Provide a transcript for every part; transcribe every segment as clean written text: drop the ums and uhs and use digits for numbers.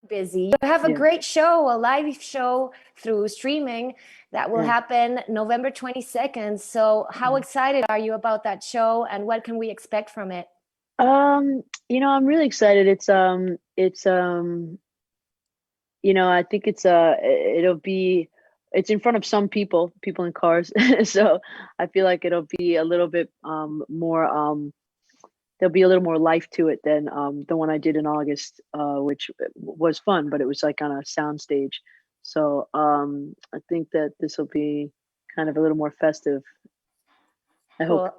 busy. You have a great show, a live show through streaming that will happen November 22nd. So how excited are you about that show, and what can we expect from it? I'm really excited. I think it's in front of some people in cars. So I feel like it'll be a little bit more there'll be a little more life to it than the one I did in August, which was fun, but it was like on a sound stage. So I think that this will be kind of a little more festive. I hope.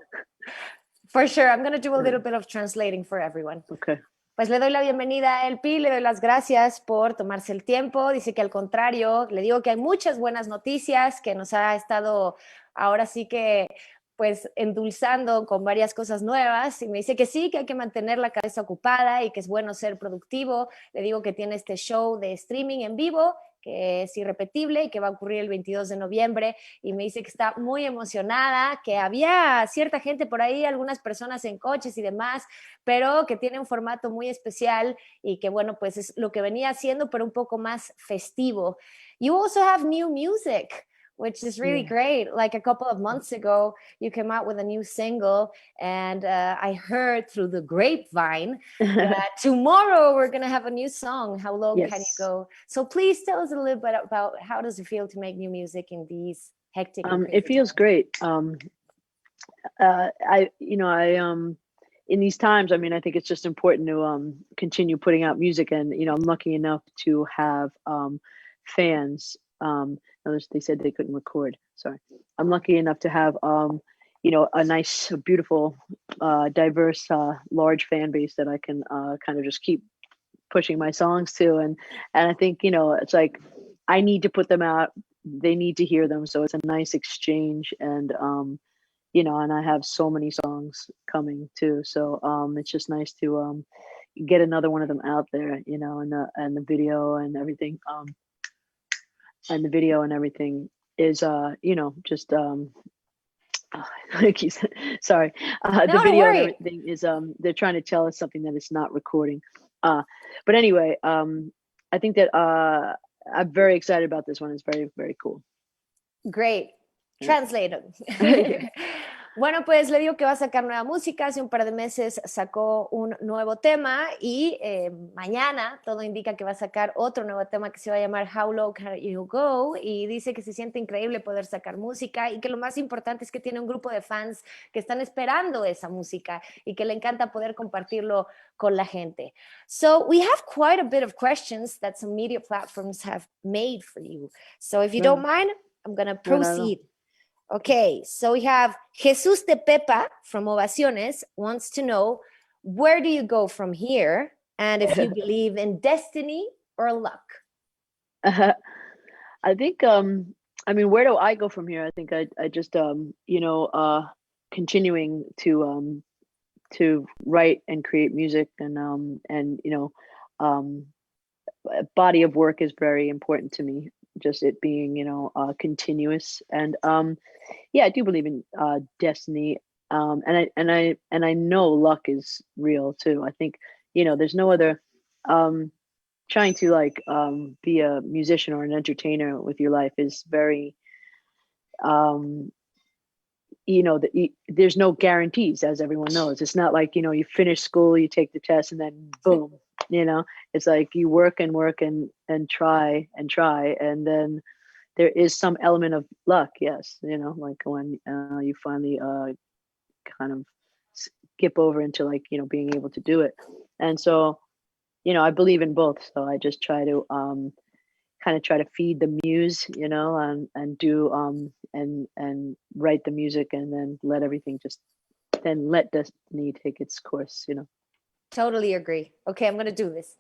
For sure. I'm going to do a little bit of translating for everyone. Okay. Pues le doy la bienvenida a LP, le doy las gracias por tomarse el tiempo. Dice que al contrario, le digo que hay muchas buenas noticias, que nos ha estado ahora sí que pues endulzando con varias cosas nuevas, y me dice que sí, que hay que mantener la cabeza ocupada y que es bueno ser productivo. Le digo que tiene este show de streaming en vivo, que es irrepetible y que va a ocurrir el 22 de noviembre, y me dice que está muy emocionada, que había cierta gente por ahí, algunas personas en coches y demás, pero que tiene un formato muy especial y que bueno, pues es lo que venía haciendo, pero un poco más festivo. You also have new music, which is really great. Like a couple of months ago, you came out with a new single, and I heard through the grapevine that tomorrow we're going to have a new song, How Low Can You Go? So please tell us a little bit about how does it feel to make new music in these hectic it feels great. In these times, I mean, I think it's just important to continue putting out music, and I'm lucky enough to have fans. They said they couldn't record. Sorry. I'm lucky enough to have, a nice, beautiful, diverse, large fan base that I can kind of just keep pushing my songs to. And I think, it's like, I need to put them out. They need to hear them. So it's a nice exchange. And, and I have so many songs coming too. So it's just nice to get another one of them out there, and the video and everything. And the video and everything is just like you said, sorry, the video and everything is they're trying to tell us something that it's not recording, but anyway, I think that I'm very excited about this one. It's very, very cool. Great. Translated. Bueno, pues le digo que va a sacar nueva música. Hace un par de meses sacó un nuevo tema, y mañana todo indica que va a sacar otro nuevo tema que se va a llamar How Low Can You Go, y dice que se siente increíble poder sacar música, y que lo más importante es que tiene un grupo de fans que están esperando esa música y que le encanta poder compartirlo con la gente. So we have quite a bit of questions that some media platforms have made for you. So if you don't mind, I'm going to proceed. Okay, so we have Jesus de Pepa from Ovaciones wants to know, where do you go from here, and if you believe in destiny or luck? I think, where do I go from here? I think I just, continuing to write and create music, and a body of work is very important to me. Just it being, continuous, and I do believe in destiny, and I know luck is real too. I think there's no other trying to be a musician or an entertainer with your life is very there's no guarantees, as everyone knows. It's not like you finish school, you take the test, and then boom. It's like you work and try, and then there is some element of luck. Yes. Like when you finally kind of skip over into being able to do it. And so, I believe in both. So I just try to try to feed the muse, and do and write the music, and then let everything let destiny take its course, Totally agree. Okay, I'm going to do this.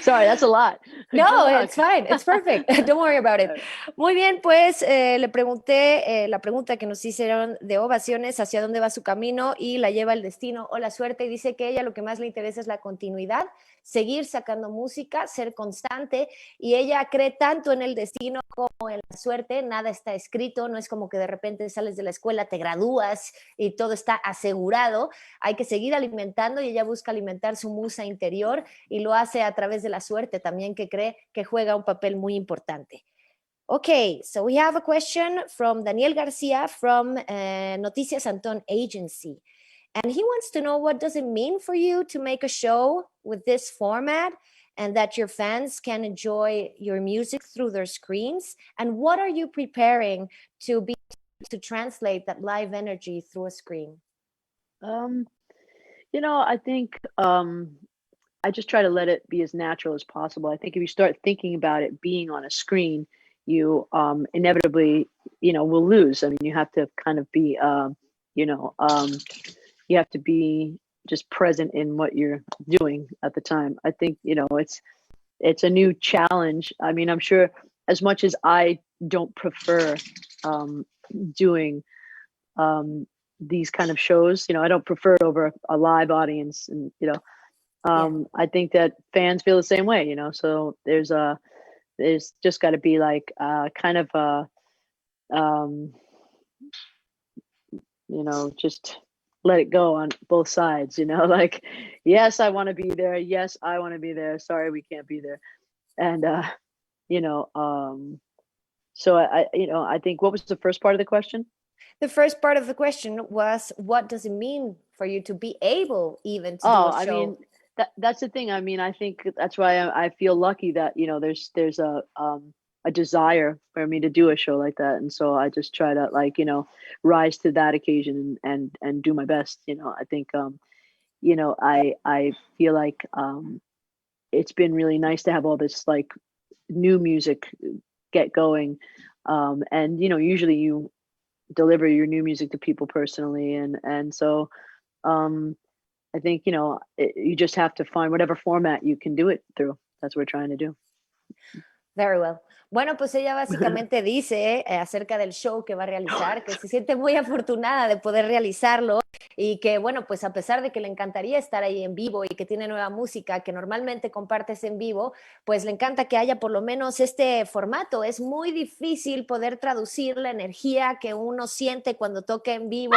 Sorry, that's a lot. No, it's fine. It's perfect. Don't worry about it. Muy bien, pues le pregunté la pregunta que nos hicieron de Ovaciones, hacia dónde va su camino y la lleva el destino o la suerte, y dice que ella lo que más le interesa es la continuidad, seguir sacando música, ser constante, y ella cree tanto en el destino como en la suerte. Nada está escrito, no es como que de repente sales de la escuela, te gradúas y todo está asegurado. Hay que seguir alimentando, y ella busca alimentar su musa interior y lo hace a través de la suerte también, que cree que juega un papel muy importante. Okay, so we have a question from Daniel Garcia from Noticias Antón Agency. And he wants to know, what does it mean for you to make a show with this format and that your fans can enjoy your music through their screens? And what are you preparing to translate that live energy through a screen? I think I just try to let it be as natural as possible. I think if you start thinking about it being on a screen, you inevitably, will lose. I mean, you have to kind of be, you have to be just present in what you're doing at the time. I think, it's a new challenge. I mean, I'm sure as much as I don't prefer doing these kind of shows, I don't prefer it over a live audience, and I think that fans feel the same way, so there's just got to be like kind of just let it go on both sides, like, yes, I want to be there. Yes, I want to be there. Sorry, we can't be there. And, so I think, what was the first part of the question? The first part of the question was, what does it mean for you to be able even to do a show? I mean, that's the thing. I mean, I think that's why I feel lucky that, there's a desire for me to do a show like that. And so I just try to, like, rise to that occasion and do my best. I think, I feel like it's been really nice to have all this like new music get going. And, usually you deliver your new music to people personally. And so I think, you just have to find whatever format you can do it through. That's what we're trying to do. Very well. Bueno, pues ella básicamente dice acerca del show que va a realizar, que se siente muy afortunada de poder realizarlo y que, bueno, pues a pesar de que le encantaría estar ahí en vivo y que tiene nueva música que normalmente compartes en vivo, pues le encanta que haya por lo menos este formato. Es muy difícil poder traducir la energía que uno siente cuando toca en vivo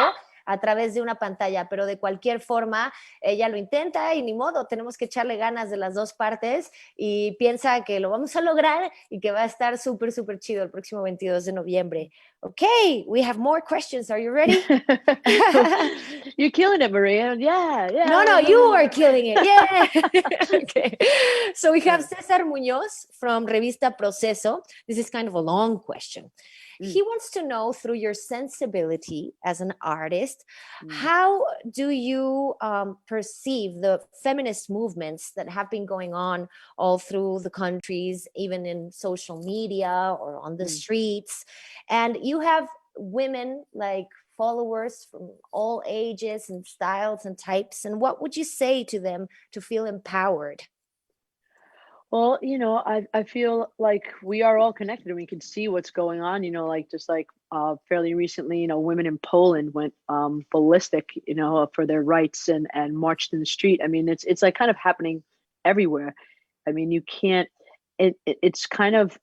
a través de una pantalla, pero de cualquier forma ella lo intenta y ni modo, tenemos que echarle ganas de las dos partes y piensa que lo vamos a lograr y que va a estar súper, súper chido el próximo 22 de noviembre. Okay, we have more questions. Are you ready? You're killing it, Maria. Yeah. No, you are killing it. Yeah. Okay. So we have César Muñoz from Revista Proceso. This is kind of a long question. He wants to know, through your sensibility as an artist, how do you perceive the feminist movements that have been going on all through the countries, even in social media or on the streets? And you have women like followers from all ages and styles and types. And what would you say to them to feel empowered? Well, I feel like we are all connected and we can see what's going on, like just like fairly recently, women in Poland went ballistic, for their rights and marched in the street. I mean, it's like kind of happening everywhere. I mean, you can't, it's kind of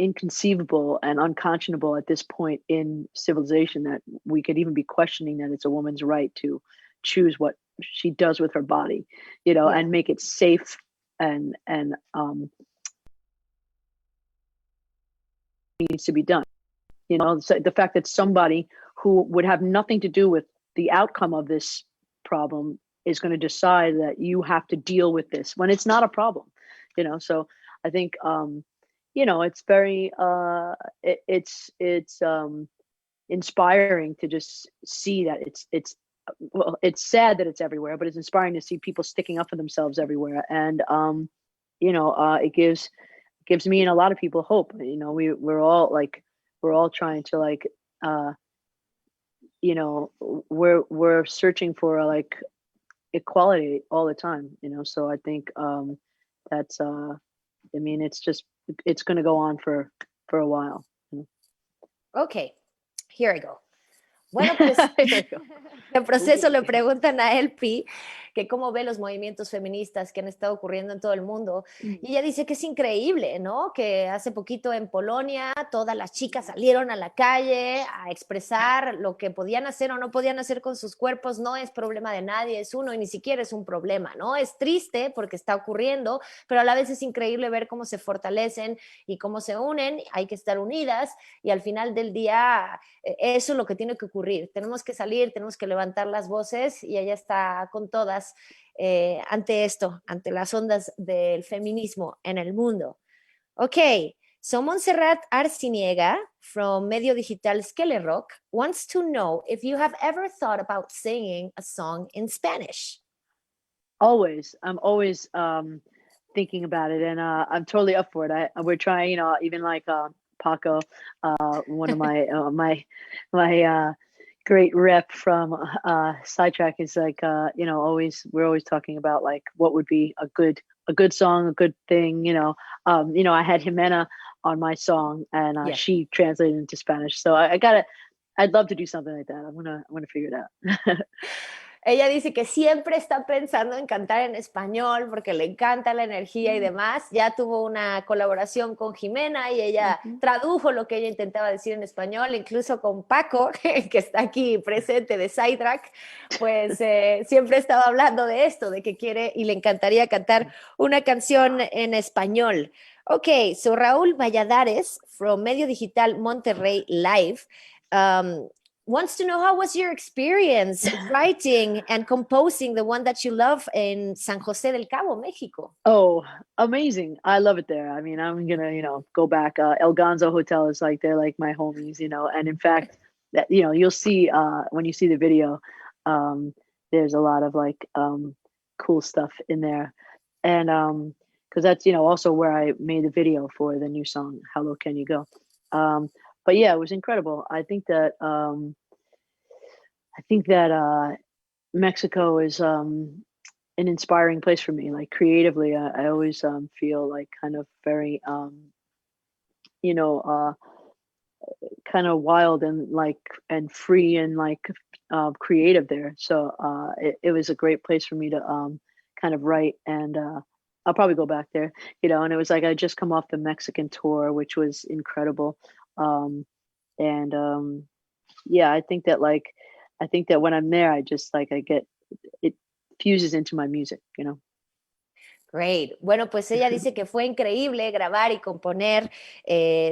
inconceivable and unconscionable at this point in civilization that we could even be questioning that it's a woman's right to choose what she does with her body, and make it safe and needs to be done. So the fact that somebody who would have nothing to do with the outcome of this problem is going to decide that you have to deal with this when it's not a problem, so I think it's very it's inspiring to just see that it's sad that it's everywhere, but it's inspiring to see people sticking up for themselves everywhere. And, it gives me and a lot of people hope. We're all trying to we're searching for like equality all the time, so I think that's it's going to go on for a while. Okay, here I go. Bueno, pues de Proceso le preguntan a LP que cómo ve los movimientos feministas que han estado ocurriendo en todo el mundo. Mm. Y ella dice que es increíble, ¿no? Que hace poquito en Polonia todas las chicas salieron a la calle a expresar lo que podían hacer o no podían hacer con sus cuerpos. No es problema de nadie, es uno y ni siquiera es un problema, ¿no? Es triste porque está ocurriendo, pero a la vez es increíble ver cómo se fortalecen y cómo se unen. Hay que estar unidas y al final del día eso es lo que tiene que ocurrir. Tenemos que salir, tenemos que levantar las voces y ella está con todas ante esto, ante las ondas del feminismo en el mundo. Ok, so Montserrat Arciniega from Medio Digital Rock wants to know if you have ever thought about singing a song in Spanish. Always. I'm always thinking about it, and I'm totally up for it. We're trying, even like Paco, one of my my great rep from Sidetrack is like, always we're always talking about like what would be a good song, a good thing. I had Jimena on my song, and Yes. she translated into Spanish. So I'd love to do something like that. I'm gonna figure it out. Ella dice que siempre está pensando en cantar en español porque le encanta la energía y demás. Ya tuvo una colaboración con Jimena y ella tradujo lo que ella intentaba decir en español, incluso con Paco, que está aquí presente de Sidetrack, pues siempre estaba hablando de esto, de que quiere y le encantaría cantar una canción en español. Ok, so Raúl Valladares from Medio Digital Monterrey Live wants to know how was your experience writing and composing the one that you love in San José del Cabo, Mexico? Oh, amazing. I love it there. I mean, I'm gonna, go back. El Gonzo Hotel is like they're like my homies, and in fact that you'll see when you see the video, there's a lot of like cool stuff in there. And because that's also where I made the video for the new song, How Low Can You Go? But yeah, it was incredible. I think that Mexico is an inspiring place for me. Like creatively, I always feel like kind of very you know kind of wild and like and free and like creative there. So it was a great place for me to kind of write, and I'll probably go back there. And it was like I just come off the Mexican tour, which was incredible. And yeah, I think that when I'm there, I just like I get it fuses into my music. Great. Bueno, pues ella dice que fue increíble grabar y componer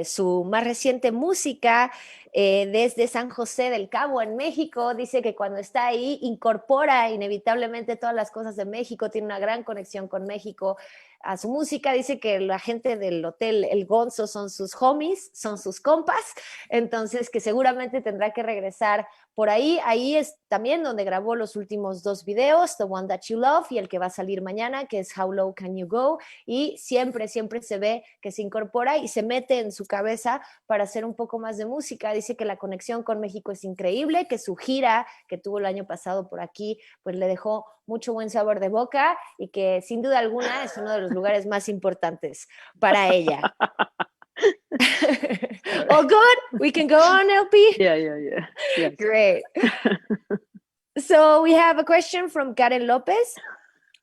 su más reciente música desde San José del Cabo, en México. Dice que cuando está ahí incorpora inevitablemente todas las cosas de México, tiene una gran conexión con México. A su música dice que la gente del hotel El Gonzo son sus homies, son sus compas, entonces que seguramente tendrá que regresar por ahí. Ahí es también donde grabó los últimos 2 videos, The One That You Love y el que va a salir mañana, que es How Low Can You Go, y siempre se ve que se incorpora y se mete en su cabeza para hacer un poco más de música. Dice que la conexión con México es increíble, que su gira que tuvo el año pasado por aquí, pues le dejó mucho buen sabor de boca y que sin duda alguna es uno de los lugares más importantes para ella. All good? We can go on, LP? Yeah. Yes. Great. So we have a question from Karen Lopez,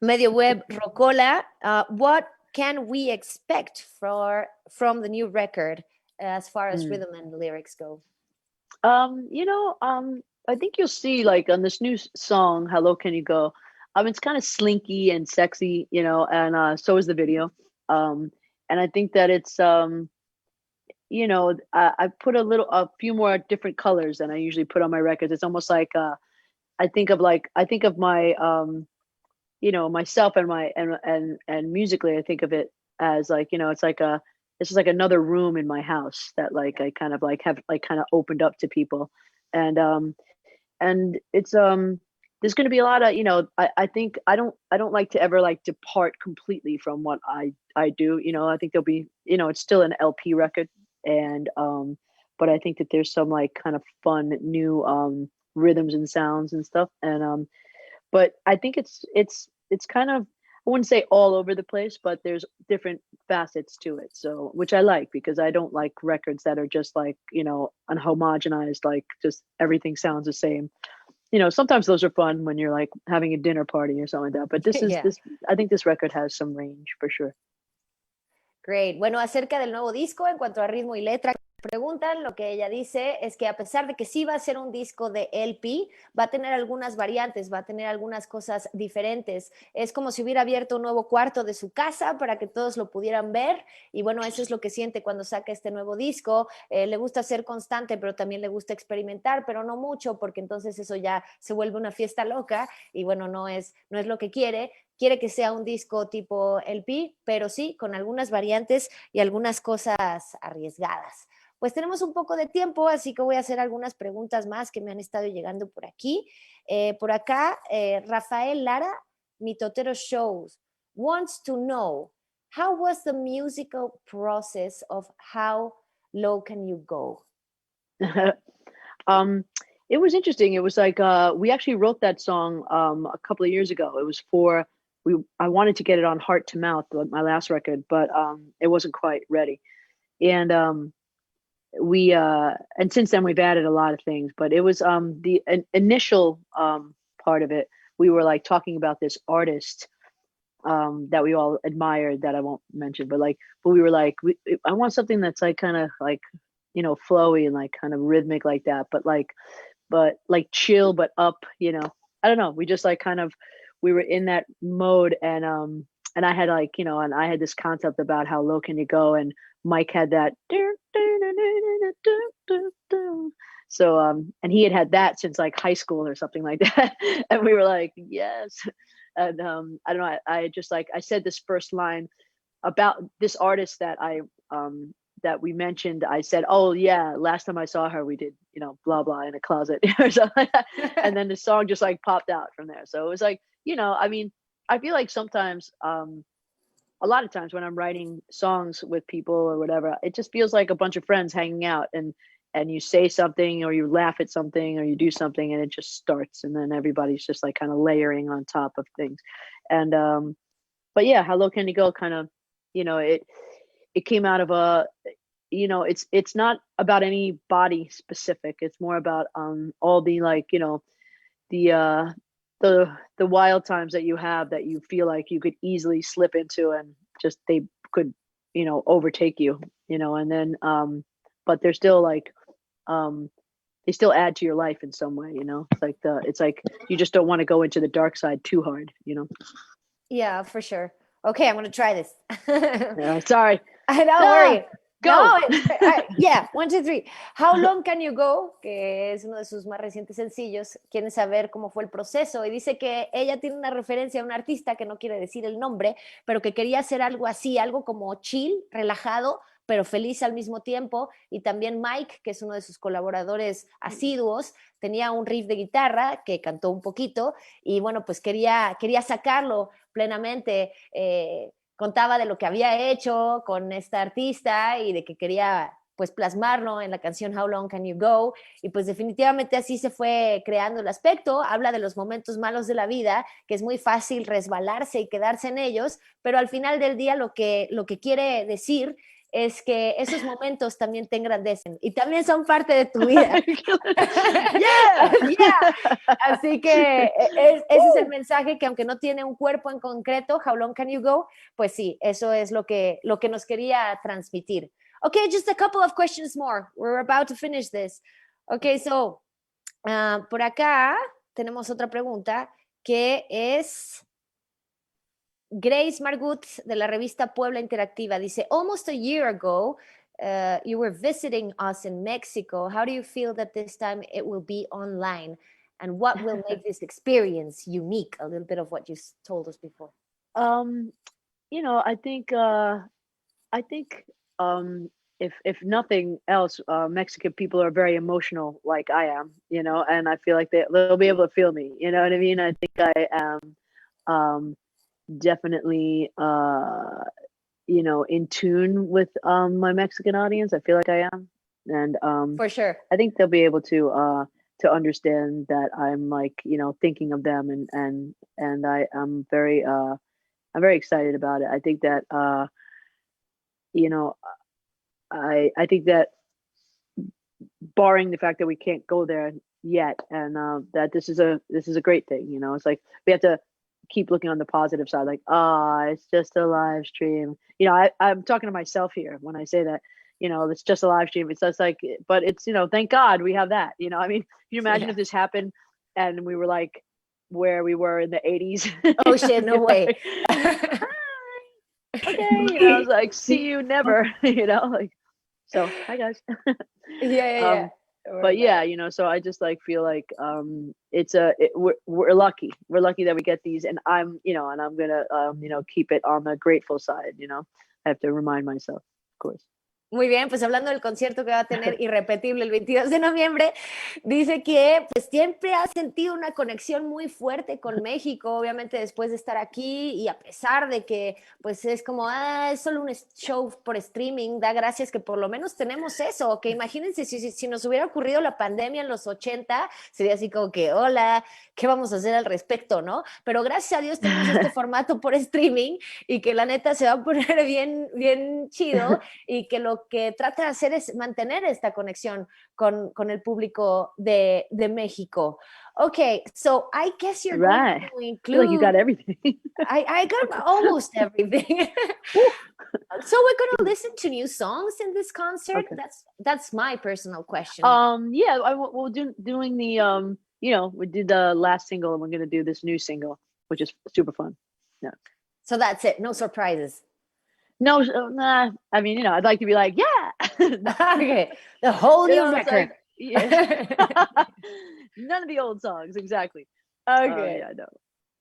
Medio Web Rocola. What can we expect from the new record as far as rhythm and lyrics go? I think you'll see like on this new song, How Low Can You Go? It's kind of slinky and sexy, and so is the video. And I think that it's I put a few more different colors than I usually put on my records. It's almost like I think of my myself and my and musically I think of it as like, it's just like another room in my house that like I kind of like have like kind of opened up to people. And it's there's going to be a lot of, I think I don't like to ever like depart completely from what I do. I think there'll be, it's still an LP record, and but I think that there's some like kind of fun new rhythms and sounds and stuff. And but I think it's kind of, I wouldn't say all over the place, but there's different facets to it. So, which I like, because I don't like records that are just like, unhomogenized, like just everything sounds the same. sometimes those are fun when you're like having a dinner party or something like that. But Yeah. I think this record has some range for sure. Great. Bueno, acerca del nuevo disco, en cuanto a ritmo y letra, preguntan, lo que ella dice es que a pesar de que sí va a ser un disco de LP, va a tener algunas variantes, va a tener algunas cosas diferentes. Es como si hubiera abierto un nuevo cuarto de su casa para que todos lo pudieran ver y bueno, eso es lo que siente cuando saca este nuevo disco. Le gusta ser constante, pero también le gusta experimentar, pero no mucho porque entonces eso ya se vuelve una fiesta loca y bueno, no es lo que quiere. Quiere que sea un disco tipo LP, pero sí, con algunas variantes y algunas cosas arriesgadas. Pues tenemos un poco de tiempo, así que voy a hacer algunas preguntas más que me han estado llegando por aquí. Por acá, Rafael Lara, Mitotero Shows, wants to know, how was the musical process of How Low Can You Go? It was interesting. It was like we actually wrote that song a couple of years ago. It was I wanted to get it on Heart to Mouth, my last record, but it wasn't quite ready. And and since then we've added a lot of things, but it was the initial part of it. We were like talking about this artist that we all admired that I won't mention, but we were like, I want something that's like kind of like, flowy and like kind of rhythmic like that, but like chill, but up, I don't know. We just like kind of, we were in that mode and I had like, and I had this concept about how low can you go, and Mike had that. So and he had that since like high school or something like that. And we were like, yes. And I don't know, I just like, I said this first line about this artist that that we mentioned. I said, oh yeah, last time I saw her we did, blah blah in a closet or something like that. And then the song just like popped out from there. So it was like, I mean, I feel like sometimes a lot of times when I'm writing songs with people or whatever, it just feels like a bunch of friends hanging out, and you say something or you laugh at something or you do something and it just starts, and then everybody's just like kind of layering on top of things. And but yeah, How Low Can You Go kind of, it came out of it's not about any body specific. It's more about all the like, the wild times that you have that you feel like you could easily slip into, and just they could, overtake you, and then but they're still like they still add to your life in some way, it's like you just don't want to go into the dark side too hard. Yeah, for sure. Okay, I'm going to try this. Yeah, sorry. Don't worry. Go. No, yeah, 1, 2, 3. How Long Can You Go, que es uno de sus más recientes sencillos, quieren saber cómo fue el proceso y dice que ella tiene una referencia a un artista que no quiere decir el nombre, pero que quería hacer algo así, algo como chill, relajado, pero feliz al mismo tiempo. Y también Mike, que es uno de sus colaboradores asiduos, tenía un riff de guitarra que cantó un poquito y bueno, pues quería sacarlo plenamente. Contaba de lo que había hecho con esta artista y de que quería pues plasmarlo en la canción How Long Can You Go, y pues definitivamente así se fue creando el aspecto. Habla de los momentos malos de la vida, que es muy fácil resbalarse y quedarse en ellos, pero al final del día lo que quiere decir es que esos momentos también te engrandecen y también son parte de tu vida. Yeah. Yeah. Así que ese es el mensaje, que aunque no tiene un cuerpo en concreto, How Long Can You Go, pues sí, eso es lo que nos quería transmitir. Okay, just a couple of questions more. We're about to finish this. Okay, so por acá tenemos otra pregunta que es Grace Margut de la revista Puebla Interactiva. Dice, almost a year ago, you were visiting us in Mexico. How do you feel that this time it will be online? And what will make this experience unique? A little bit of what you told us before. I think if nothing else, Mexican people are very emotional, like I am, and I feel like they'll be able to feel me. You know what I mean? I think I am definitely in tune with my Mexican audience. I feel like I am, and for sure, I think they'll be able to understand that I'm like thinking of them, and I'm very excited about it. I think that I think that barring the fact that we can't go there yet, and that this is a great thing. It's like we have to keep looking on the positive side, like, it's just a live stream. I'm talking to myself here when I say that. It's just a live stream. It's just like, but it's, thank God we have that. I mean, can you imagine if this happened and we were like where we were in the 80s? Oh shit, no way. Okay, I was like, see you never. Like, so hi guys. Yeah. But yeah, so I just like feel like we're lucky. We're lucky that we get these, and I'm gonna keep it on the grateful side. I have to remind myself, of course. Muy bien, pues hablando del concierto que va a tener irrepetible el 22 de noviembre, dice que pues siempre ha sentido una conexión muy fuerte con México, obviamente después de estar aquí, y a pesar de que pues es como, es solo un show por streaming, da gracias que por lo menos tenemos eso, que imagínense si nos hubiera ocurrido la pandemia en los 80, sería así como que, hola, ¿qué vamos a hacer al respecto, no? Pero gracias a Dios tenemos este formato por streaming y que la neta se va a poner bien, bien chido, y que lo que trata de hacer es mantener esta conexión con el público de México. Okay, so I guess you're going to include... I feel like you got everything. I got almost everything. So we're going to listen to new songs in this concert? Okay. That's my personal question. Yeah, we're doing the... we did the last single, and we're going to do this new single, which is super fun. Yeah. So that's it. No surprises. No, nah. I mean, I'd like to be like, yeah. Okay, the whole new record. Like, yeah. None of the old songs, exactly. Okay. Yeah, no.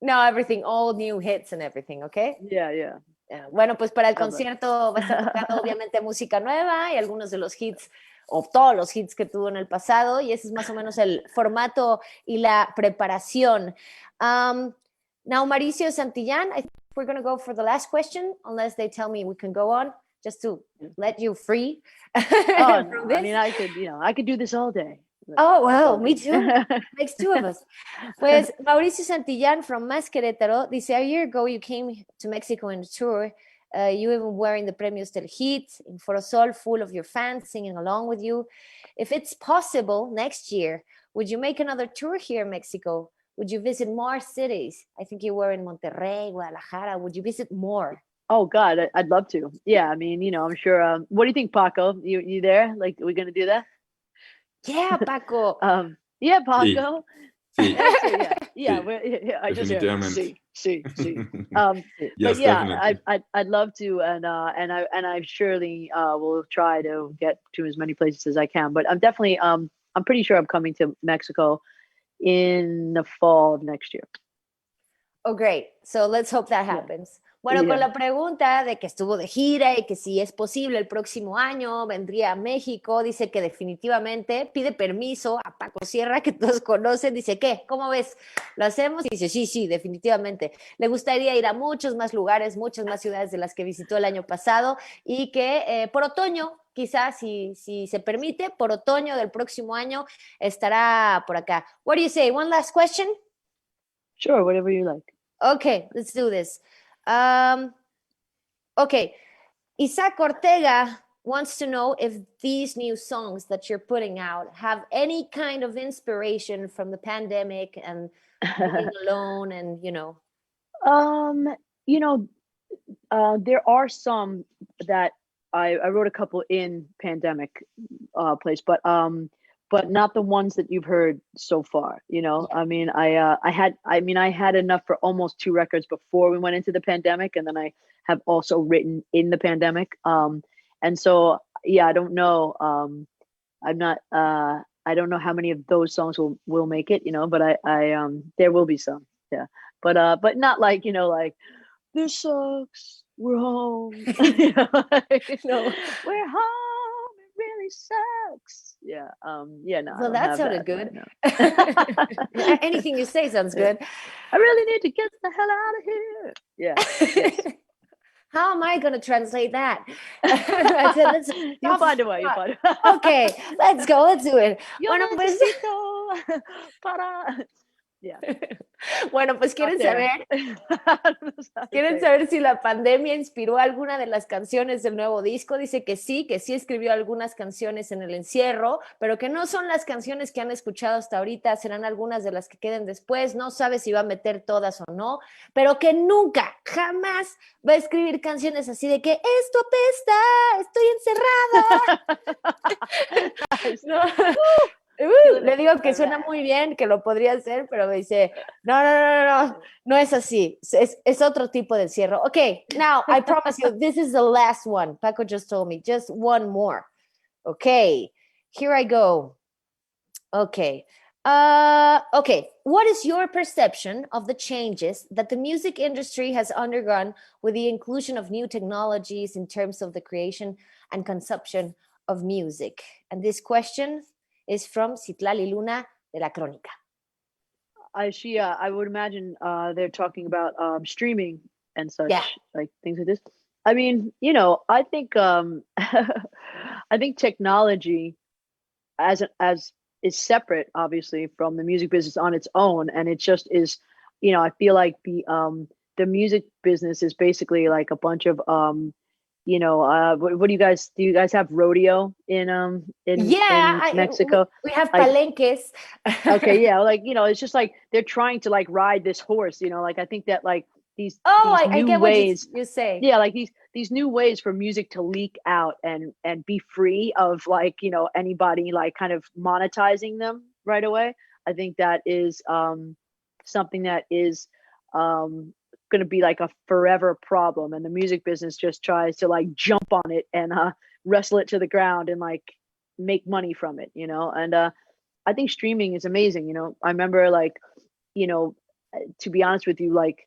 No, everything, all new hits and everything, okay? Yeah. Bueno, pues para el concierto va a estar tocando obviamente música nueva y algunos de los hits, o todos los hits que tuvo en el pasado, y ese es más o menos el formato y la preparación. Now, Mauricio Santillán, I think we're going to go for the last question, unless they tell me we can go on, just to let you free. No, I mean, I could do this all day. Oh, well, me too. Makes two of us. Pues Mauricio Santillán from Más Querétaro dice, a year ago you came to Mexico on a tour. You even wearing the Premios del Hit in Forosol, full of your fans singing along with you. If it's possible, next year, would you make another tour here in Mexico? Would you visit more cities? I think you were in Monterrey, Guadalajara. Would you visit more? Oh, God, I'd love to. Yeah, I mean, I'm sure. What do you think, Paco? You there? Like, are we going to do that? Yeah, Paco. Yeah, Paco. Sí. Yeah. I just hear. Sí. Yes, but yeah, definitely. I'd love to, and I surely will try to get to as many places as I can. But I'm definitely I'm pretty sure I'm coming to Mexico in the fall of next year. Oh, great. So let's hope that happens. Bueno, con la pregunta de que estuvo de gira y que si es posible el próximo año vendría a México, dice que definitivamente pide permiso a Paco Sierra, que todos conocen, dice, ¿qué? ¿Cómo ves? ¿Lo hacemos? Y dice, sí, definitivamente. Le gustaría ir a muchos más lugares, muchas más ciudades de las que visitó el año pasado, y que por otoño, quizás si se permite, por otoño del próximo año estará por acá. What do you say? One last question? Sure, whatever you like. Okay, let's do this. Okay, Isaac Ortega wants to know if these new songs that you're putting out have any kind of inspiration from the pandemic and being alone and, there are some that I wrote a couple in pandemic place, but not the ones that you've heard so far. I mean, I had enough for almost 2 records before we went into the pandemic, and then I have also written in the pandemic. And so, yeah, I don't know. I'm not. I don't know how many of those songs will make it. But I there will be some. Yeah, but not like like this sucks. We're home. No, we're home. Really sucks. Yeah. No. Well, that sounded good. No. Anything you say sounds good. I really need to get the hell out of here. Yeah. Yes. How am I going to translate that? You'll find a way. Okay, let's go. Let's do it. Yo necesito para... Yeah. Bueno, pues Not there. quieren saber si la pandemia inspiró alguna de las canciones del nuevo disco. Dice que sí escribió algunas canciones en el encierro, pero que no son las canciones que han escuchado hasta ahorita, serán algunas de las que queden después. No sabe si va a meter todas o no, pero que nunca, jamás va a escribir canciones así de que esto apesta, estoy encerrada. Nice. No. Le digo que suena muy bien, que lo podría hacer, pero me dice, no es así, es otro tipo de encierro. Okay, now I promise you, this is the last one. Paco just told me, just one more. Okay, here I go. Okay. Okay, what is your perception of the changes that the music industry has undergone with the inclusion of new technologies in terms of the creation and consumption of music? And this question is from Citlali Luna de La Crónica. I would imagine they're talking about streaming and such, Yeah. like things like this. I mean, I think I think technology as is separate, obviously, from the music business on its own, and it just is. I feel like the music business is basically like a bunch of what do you guys have rodeo in Mexico? We have like, palenques. Okay, yeah, like it's just like they're trying to like ride this horse, like I think that like these I new get ways what you say. yeah, like these new ways for music to leak out and be free of like anybody like kind of monetizing them right away. I think that is something that is going to be like a forever problem, and the music business just tries to like jump on it and wrestle it to the ground and like make money from it, and I think streaming is amazing. I remember like to be honest with you, like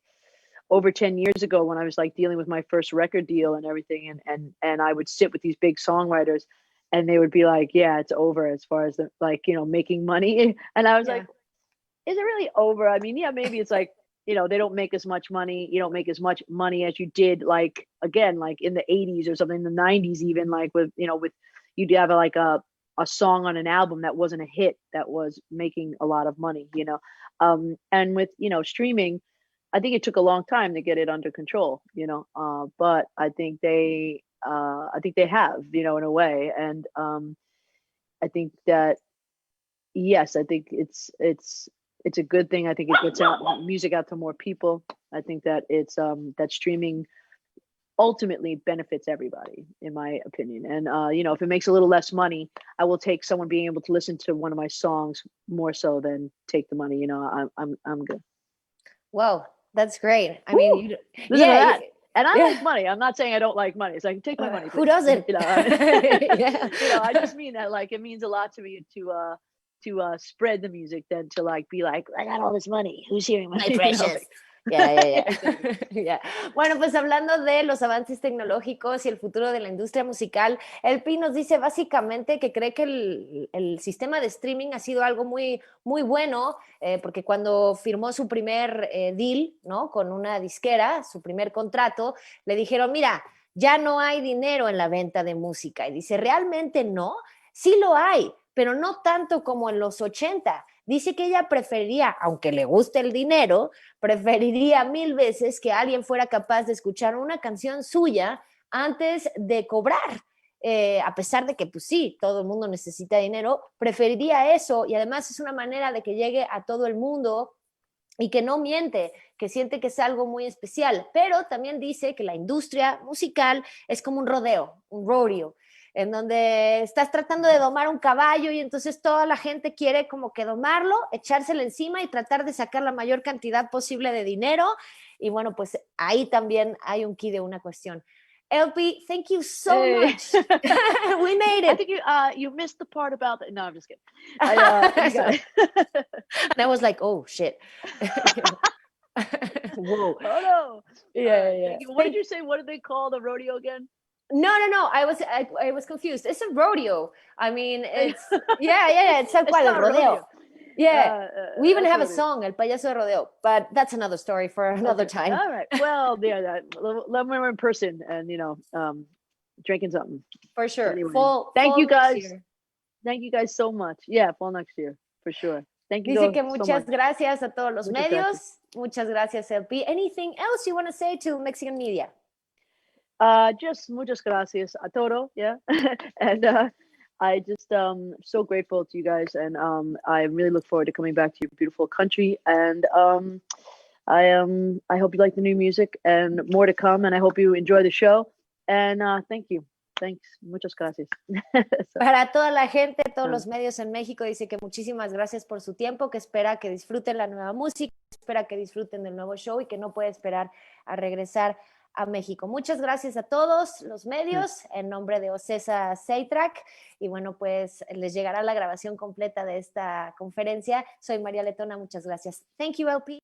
over 10 years ago when I was like dealing with my first record deal and everything, and I would sit with these big songwriters and they would be like, yeah, it's over as far as the like making money. And I was like, is it really over? I mean, yeah, maybe it's like they don't make as much money. You don't make as much money as you did like again like in the 80s or something, in the 90s even, like with you'd have like a song on an album that wasn't a hit that was making a lot of money, and with streaming, I think it took a long time to get it under control, but I think they have, in a way. And I think that, yes, I think it's a good thing. I think it gets music out to more people. I think that it's that streaming ultimately benefits everybody, in my opinion. And if it makes a little less money, I will take someone being able to listen to one of my songs more so than take the money. I'm good. Wow, that's great. I mean, listen to that. And I like money. I'm not saying I don't like money. It's like, take my money. Who doesn't? I just mean that like it means a lot to me to spread the music than to like be like, I got all this money. Who's hearing my precious? Yeah. Bueno, pues hablando de los avances tecnológicos y el futuro de la industria musical, el Pi nos dice básicamente que cree que el sistema de streaming ha sido algo muy, muy bueno, porque cuando firmó su primer deal, ¿no? Con una disquera, su primer contrato, le dijeron, mira, ya no hay dinero en la venta de música. Y dice, ¿realmente no? Sí lo hay, pero no tanto como en los 80. Dice que ella preferiría, aunque le guste el dinero, preferiría 1000 veces que alguien fuera capaz de escuchar una canción suya antes de cobrar. A pesar de que, pues sí, todo el mundo necesita dinero, preferiría eso, y además es una manera de que llegue a todo el mundo y que no miente, que siente que es algo muy especial. Pero también dice que la industria musical es como un rodeo, un rodeo, en donde estás tratando de domar un caballo y entonces toda la gente quiere como que domarlo, echárselo encima y tratar de sacar la mayor cantidad posible de dinero. Y bueno, pues ahí también hay un key de una cuestión. LP, thank you so much. We made it. I think you missed the part about that. No, I'm just kidding. And I was like, oh shit. Whoa. Oh no. Yeah. What did you say? What did they call the rodeo again? No. I was confused. It's a rodeo. I mean, it's yeah. It's tal cual, el rodeo. Yeah, we even have a song, El Payaso de Rodeo, but that's another story for another time. All right. Well, yeah, when we're in person and drinking something. For sure. Anyway, Fall thank you guys. Next year. Thank you guys so much. Yeah, fall next year for sure. Thank you Dice que so muchas much. gracias a todos los Muchas medios. gracias. Muchas gracias, LP. Anything else you want to say to Mexican media? Just muchas gracias a todo, yeah. And I just so grateful to you guys, and I really look forward to coming back to your beautiful country. And I hope you like the new music and more to come. And I hope you enjoy the show. And thank you. Thanks. Muchas gracias. So, Para toda la gente, todos los medios en México, dice que muchísimas gracias por su tiempo, que espera que disfruten la nueva música, espera que disfruten del nuevo show y que no puede esperar a regresar a México. Muchas gracias a todos los medios en nombre de Ocesa Seitrack, y bueno, pues les llegará la grabación completa de esta conferencia. Soy María Letona, muchas gracias. Thank you, LP.